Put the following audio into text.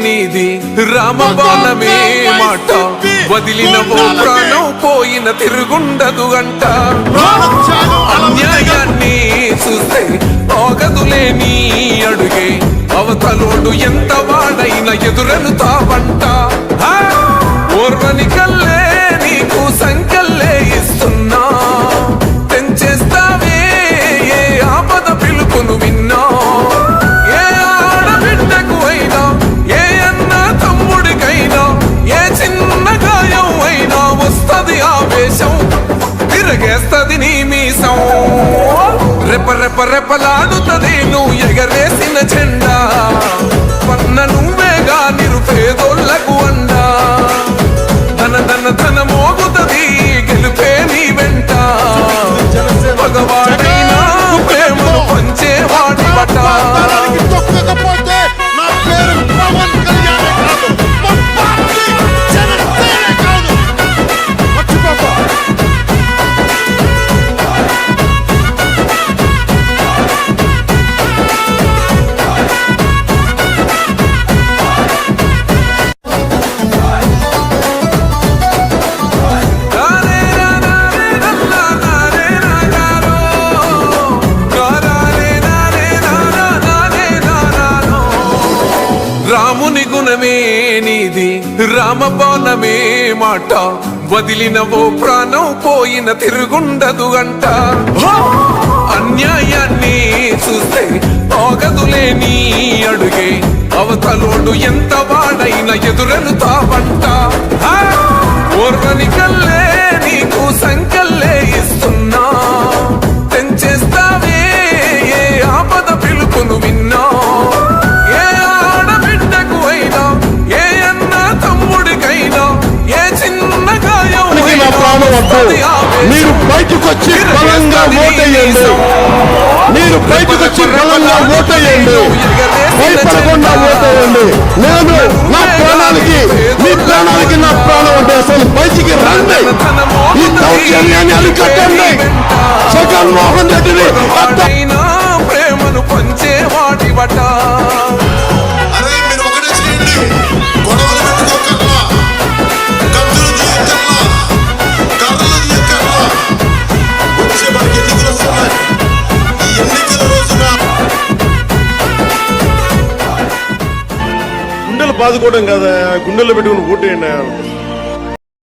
నీది రామబాణమే మాట వదిలిన ఓ ప్రాణం పోయిన తిరుగుండదు గంట అన్యాయాన్ని చూస్తే ఆగదులే నీ అడుగే అవతలోడు ఎంత వాడైనా ఎదురను తావంట ఓర్వని కల్లే నీకు సంకల్లే ఇస్తున్నా తెంచేస్తావే ఏ ఆపద పిలుపును విన్నా ఏ ఆడబిడ్డకు అయినా ఏ అన్న తమ్ముడికైనా ఏ చిన్న గాయం అయినా వస్తది ఆవేశం తిరగేస్తది నీ మీసం రెప రెప రెపలాడుతది నువ్వు ఎగరేసిన చెండా పన్న నువ్వేగా నిరుపేదోళ్లకు అండా ధన ధన ధన మోగుతది గెలుపే నీ వెంట భగవాడైనా ప్రేమను పంచేవాడి బట్ట రాముని గుణమే నీది రామబాణమే మాట వదిలిన ఓ ప్రాణం పోయిన తిరుగుండదు గంట అన్యాయాన్ని చూస్తే ఆగదులే నీ అడుగే అవతలోడు ఎంత వాడైనా ఎదురను తావంట ఓర్వని కల్లే నీకు సంకల్లే ఇస్తున్నా తెంచేస్తావే ఏ ఆపద పిలుపును విన్నా ఏ ఆడబిడ్డకు అయినా ఏ అన్న తమ్ముడికైనా ఏ చిన్న గాయం మీరు బయటకు వచ్చి బలంగా ఓటేయండి మీరు బయటకు వచ్చి బలంగా ఓటేయండి భయపడకుండా ఓటేయండి నేను నా ప్రాణాలకి మీ ప్రాణాలకి నా ప్రాణం అంటే అసలు బయటికి రండి ఈ దౌర్జన్యాన్ని అరికట్టండి జగన్మోహన్ రెడ్డిని ప్రేమను పంచేవాడి బట్ట గుండెలు బాదుకోవడం కదా గుండెల్లో పెట్టుకుని ఓటేయండి